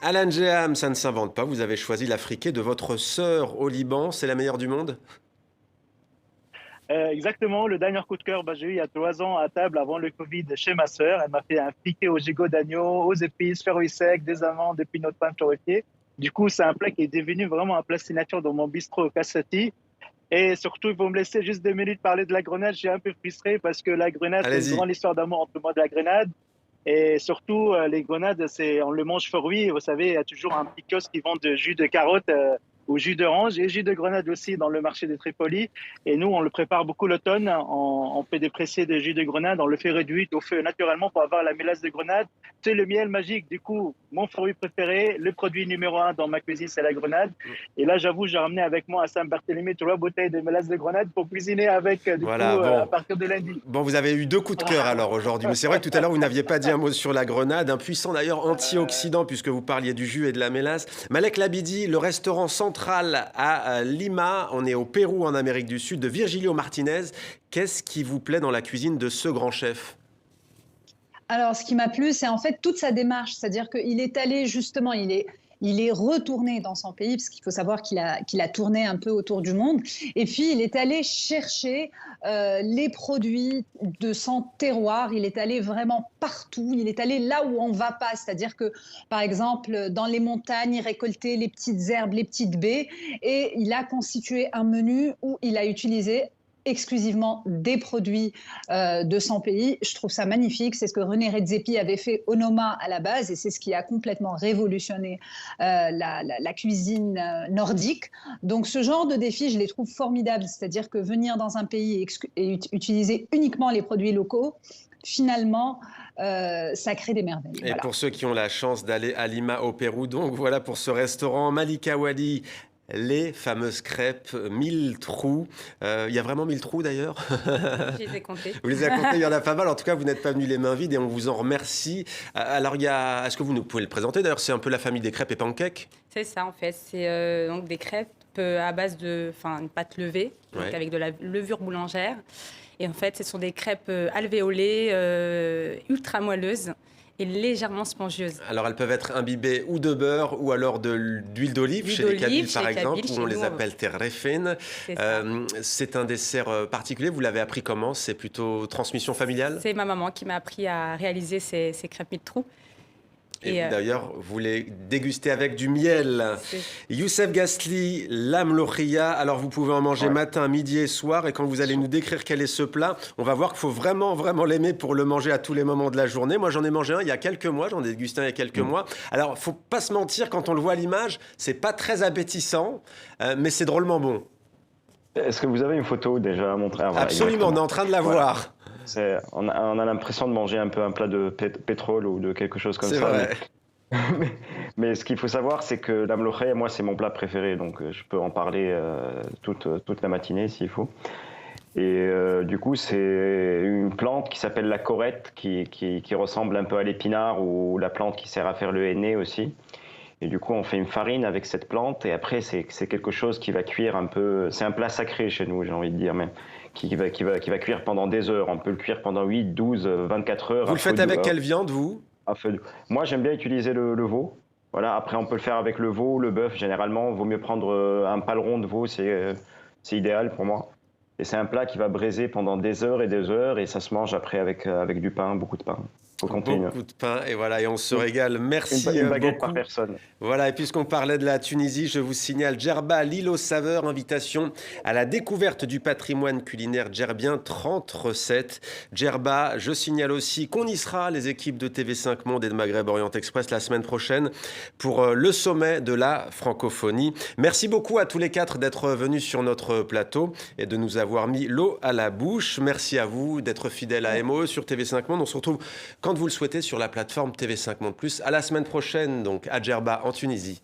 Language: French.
Alan Jeham, ça ne s'invente pas. Vous avez choisi l'afriqué de votre sœur au Liban. C'est la meilleure du monde? Exactement, le dernier coup de cœur, j'ai eu il y a 3 ans à table avant le Covid chez ma sœur. Elle m'a fait un friqué au gigot d'agneau, aux épices, fruits secs, des amandes, des pinots de pain torréfiés. Du coup, c'est un plat qui est devenu vraiment un plat signature dans mon bistrot au Cassati. Et surtout, il faut me laisser juste 2 minutes parler de la grenade. J'ai un peu frustré parce que la grenade, c'est une Allez-y. grande histoire d'amour entre moi et la grenade. Et surtout, les grenades, on le mange fruit. Vous savez, il y a toujours un petit kiosque qui vend de jus de carotte ou jus d'orange et jus de grenade aussi dans le marché de Tripoli. Et nous, on le prépare beaucoup l'automne. On fait dépresser des jus de grenade, on le fait réduire au feu naturellement pour avoir la mélasse de grenade. C'est le miel magique. Du coup, mon fruit préféré, le produit numéro un dans ma cuisine, c'est la grenade. Et là, j'avoue, j'ai ramené avec moi à Saint-Barthélemy 3 bouteilles de mélasse de grenade pour cuisiner avec, Voilà, à bon. partir de lundi. Bon, vous avez eu deux coups de cœur alors aujourd'hui. Mais c'est vrai que tout à l'heure, vous n'aviez pas dit un mot sur la grenade, un puissant d'ailleurs antioxydant, puisque vous parliez du jus et de la mélasse. Malek Labidi, le restaurant central à Lima, on est au Pérou, en Amérique du Sud, de Virgilio Martinez. Qu'est-ce qui vous plaît dans la cuisine de ce grand chef? Alors, ce qui m'a plu, c'est en fait toute sa démarche. C'est-à-dire qu'il est allé justement, il est retourné dans son pays, parce qu'il faut savoir qu'il a tourné un peu autour du monde. Et puis, il est allé chercher les produits de son terroir. Il est allé vraiment partout. Il est allé là où on ne va pas. C'est-à-dire que, par exemple, dans les montagnes, il récoltait les petites herbes, les petites baies. Et il a constitué un menu où il a utilisé exclusivement des produits de son pays. Je trouve ça magnifique. C'est ce que René Redzepi avait fait au Noma à la base et c'est ce qui a complètement révolutionné la cuisine nordique. Donc ce genre de défis, je les trouve formidables. C'est-à-dire que venir dans un pays et utiliser uniquement les produits locaux, finalement, ça crée des merveilles. Et Voilà. pour ceux qui ont la chance d'aller à Lima au Pérou, donc voilà pour ce restaurant Malika Wali. Les fameuses crêpes, 1000 trous. Il y a vraiment 1000 trous d'ailleurs. Je les ai comptés. Vous les avez comptés, il y en a pas mal. En tout cas, vous n'êtes pas venu les mains vides et on vous en remercie. Alors, est-ce que vous nous pouvez le présenter? D'ailleurs, c'est un peu la famille des crêpes et pancakes. C'est ça, en fait. C'est donc des crêpes à base de une pâte levée, donc Ouais. avec de la levure boulangère. Et en fait, ce sont des crêpes alvéolées, ultra moelleuses et légèrement spongieuses. Alors, elles peuvent être imbibées ou de beurre ou alors d'huile d'olive D'huile chez les d'olive, Kabyles, chez par les exemple, Kabyles, où chez on les nous, appelle terrefin. C'est ça. C'est un dessert particulier. Vous l'avez appris comment? C'est plutôt transmission familiale? C'est ma maman qui m'a appris à réaliser ces crêpes mille trous. Et Et, d'ailleurs, vous les dégustez avec du miel. c'est- Youssef Gasly, l'amlokhia. Alors, vous pouvez en manger Ouais. matin, midi et soir. Et quand vous allez nous décrire quel est ce plat, on va voir qu'il faut vraiment, vraiment l'aimer pour le manger à tous les moments de la journée. Moi, j'en ai mangé un il y a quelques mois. J'en ai dégusté un il y a quelques mois. Alors, faut pas se mentir, quand on le voit à l'image, c'est pas très appétissant, mais c'est drôlement bon. Est-ce que vous avez une photo déjà à montrer? Ah, voilà, Absolument, on est exactement. en train de la Voilà. voir. On a l'impression de manger un peu un plat de pétrole ou de quelque chose comme C'est ça. vrai. Mais ce qu'il faut savoir, c'est que l'amlokhaya, moi, c'est mon plat préféré. Donc, je peux en parler toute la matinée s'il faut. Et du coup, c'est une plante qui s'appelle la corette, qui ressemble un peu à l'épinard ou la plante qui sert à faire le henné aussi. Et du coup, on fait une farine avec cette plante. Et après, c'est quelque chose qui va cuire un peu. C'est un plat sacré chez nous, j'ai envie de dire même. Qui va cuire pendant des heures. On peut le cuire pendant 8, 12, 24 heures. Vous le faites avec quelle viande, vous? Moi, j'aime bien utiliser le veau. Voilà. Après, on peut le faire avec le veau ou le bœuf. Généralement, il vaut mieux prendre un paleron de veau. C'est idéal pour moi. Et c'est un plat qui va braiser pendant des heures et des heures. Et ça se mange après avec du pain, beaucoup de pain. Faut continuer. Beaucoup de pain, et voilà, et on se régale. Merci Une baguette beaucoup. par personne. Voilà, et puisqu'on parlait de la Tunisie, je vous signale Djerba, l'île aux saveurs, invitation à la découverte du patrimoine culinaire djerbien, 30 recettes. Djerba, je signale aussi qu'on y sera, les équipes de TV5 Monde et de Maghreb Orient Express, la semaine prochaine pour le sommet de la francophonie. Merci beaucoup à tous les quatre d'être venus sur notre plateau et de nous avoir mis l'eau à la bouche. Merci à vous d'être fidèles à MOE sur TV5 Monde. On se retrouve quand vous le souhaitez sur la plateforme TV5 Monde+. À la semaine prochaine, donc à Djerba en Tunisie.